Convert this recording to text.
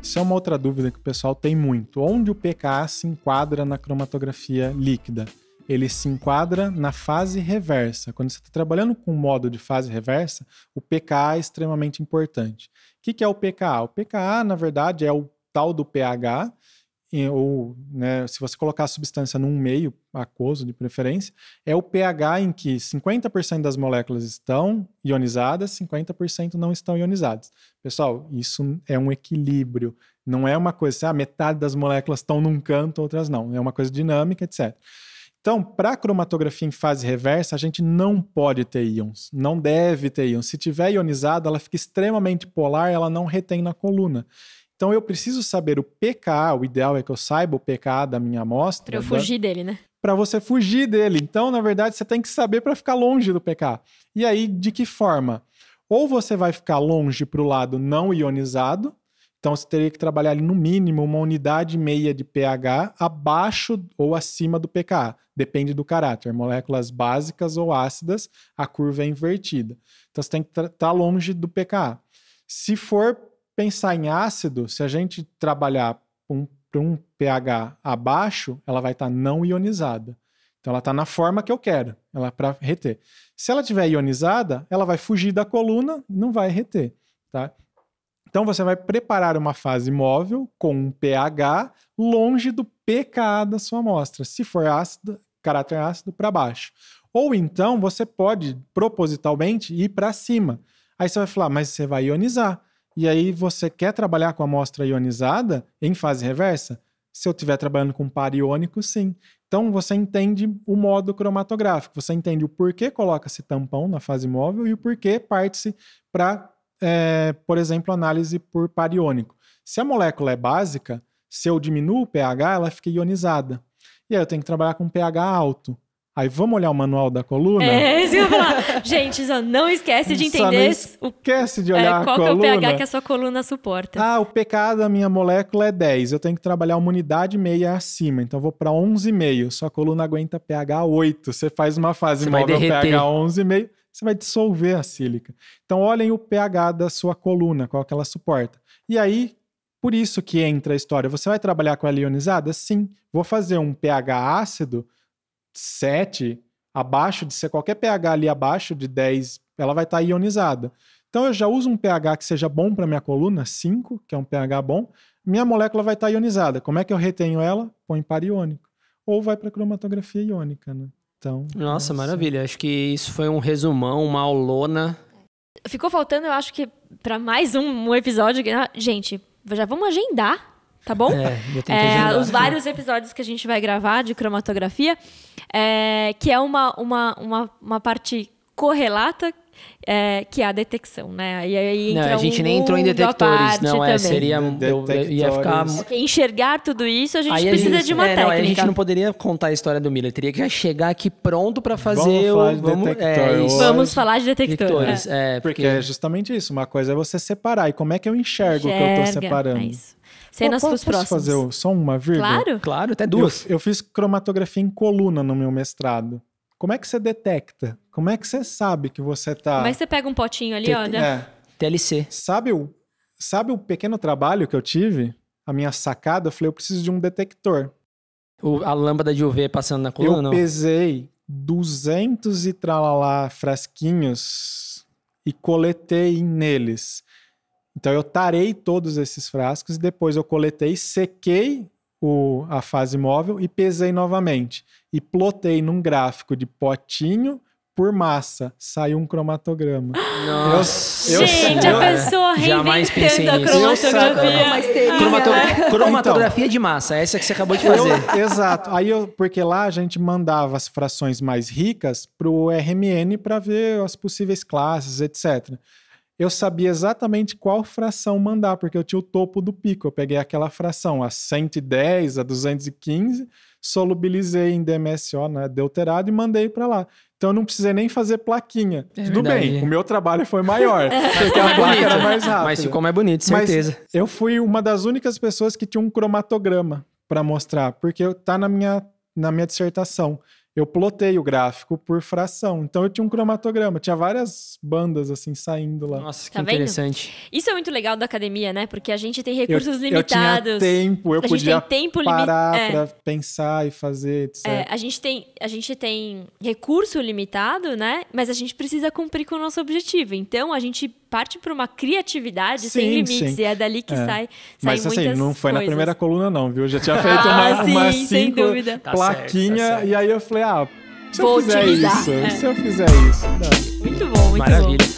Isso é uma outra dúvida que o pessoal tem muito. Onde o pKa se enquadra na cromatografia líquida? Ele se enquadra na fase reversa. Quando você está trabalhando com um modo de fase reversa, o pKa é extremamente importante. O que é o pKa? O pKa, na verdade, é o tal do pH, ou, né, se você colocar a substância num meio aquoso, de preferência, é o pH em que 50% das moléculas estão ionizadas, 50% não estão ionizadas. Pessoal, isso é um equilíbrio. Não é uma coisa assim, metade das moléculas estão num canto, outras não. É uma coisa dinâmica, etc. Então, para a cromatografia em fase reversa, a gente não pode ter íons, não deve ter íons. Se tiver ionizada, ela fica extremamente polar, ela não retém na coluna. Então, eu preciso saber o pKa, o ideal é que eu saiba o pKa da minha amostra. Para eu fugir dele, né? Para você fugir dele. Então, na verdade, você tem que saber para ficar longe do pKa. E aí, de que forma? Ou você vai ficar longe para o lado não ionizado, então você teria que trabalhar ali no mínimo uma unidade e meia de pH abaixo ou acima do pKa. Depende do caráter. Moléculas básicas ou ácidas, a curva é invertida. Então, você tem que estar longe do pKa. Se for pensar em ácido, se a gente trabalhar para um pH abaixo, ela vai estar não ionizada. Então, ela está na forma que eu quero, ela para reter. Se ela estiver ionizada, ela vai fugir da coluna e não vai reter. Tá? Então, você vai preparar uma fase móvel com um pH longe do pKa da sua amostra. Se for ácido, caráter ácido, para baixo. Ou então, você pode, propositalmente, ir para cima. Aí você vai falar, mas você vai ionizar. E aí você quer trabalhar com a amostra ionizada em fase reversa? Se eu estiver trabalhando com par iônico, sim. Então você entende o modo cromatográfico, você entende o porquê coloca-se tampão na fase móvel e o porquê parte-se para, por exemplo, análise por par iônico. Se a molécula é básica, se eu diminuo o pH, ela fica ionizada. E aí eu tenho que trabalhar com pH alto. Aí vamos olhar o manual da coluna? É, isso que eu ia falar. Gente, só não esquece de entender esquece de olhar a coluna. Qual que é o pH que a sua coluna suporta. Ah, o pKa da minha molécula é 10. Eu tenho que trabalhar uma unidade e meia acima. Então eu vou para 11,5. Sua coluna aguenta pH 8. Você faz uma fase móvel pH 11,5, você vai dissolver a sílica. Então olhem o pH da sua coluna, qual que ela suporta. E aí, por isso que entra a história. Você vai trabalhar com ela ionizada? Sim. Vou fazer um pH ácido 7, abaixo de ser qualquer pH ali abaixo de 10, ela vai estar ionizada. Então eu já uso um pH que seja bom para minha coluna, 5, que é um pH bom, minha molécula vai estar ionizada. Como é que eu retenho ela? Põe par iônico. Ou vai para cromatografia iônica, né? Então, nossa, maravilha. Acho que isso foi um resumão, uma aulona. Ficou faltando, eu acho que, para mais um episódio. Gente, já vamos agendar. Tá bom? Eu tenho que agendar. Os vários episódios que a gente vai gravar de cromatografia, que é uma parte correlata, que é a detecção, né? E aí entra a gente nem entrou em detectores, não, seria... Eu ia ficar... Enxergar tudo isso, a gente precisa de uma técnica. A gente não poderia contar a história do Miller, teria que já chegar aqui pronto para fazer Vamos falar de detectores. Porque é justamente isso, uma coisa é você separar, e como é que eu enxergo o que eu tô separando? É isso. Cenas pros próximos. Posso fazer só uma vírgula? Claro, até duas. Eu fiz cromatografia em coluna no meu mestrado. Como é que você detecta? Como é que você sabe que você tá... Como é que você pega um potinho ali, olha? TLC. Sabe o pequeno trabalho que eu tive? A minha sacada, eu falei, eu preciso de um detector. A lâmpada de UV passando na coluna? Eu pesei 200 e tralalá frasquinhos e coletei neles. Então eu tarei todos esses frascos e depois eu coletei, sequei a fase móvel e pesei novamente. E plotei num gráfico de potinho por massa. Saiu um cromatograma. Nossa! Gente, a pessoa reinventando a cromatografia. Cromatografia de massa, essa que você acabou de fazer. Exato. Porque lá a gente mandava as frações mais ricas pro RMN para ver as possíveis classes, etc. Eu sabia exatamente qual fração mandar, porque eu tinha o topo do pico. Eu peguei aquela fração, a 110, a 215, solubilizei em DMSO, né, deuterado, e mandei para lá. Então eu não precisei nem fazer plaquinha. Tudo bem, o meu trabalho foi maior, porque a placa era mais rápida. Mas ficou mais bonito, certeza. Mas eu fui uma das únicas pessoas que tinha um cromatograma para mostrar, porque tá na minha dissertação. eu plotei o gráfico por fração. Então eu tinha um cromatograma, tinha várias bandas assim saindo lá. Nossa, que Tá vendo? interessante. Isso é muito legal da academia, né? Porque a gente tem recursos Eu tinha limitados. tempo, eu A gente podia tem tempo parar pra pensar e fazer, etc. A gente tem recurso limitado, né? Mas a gente precisa cumprir com o nosso objetivo. Então, a gente parte para uma criatividade sem Sim, limites. sim. E é dali que sai Mas assim, muitas não foi na coisas. primeira coluna não, viu? Eu já tinha feito uma sim, sem 5 dúvida. Tá plaquinha, certo. e aí eu falei, se Vou eu fizer otimizar. isso, É. se eu fizer isso, dá. Muito bom, muito bom. Maravilha.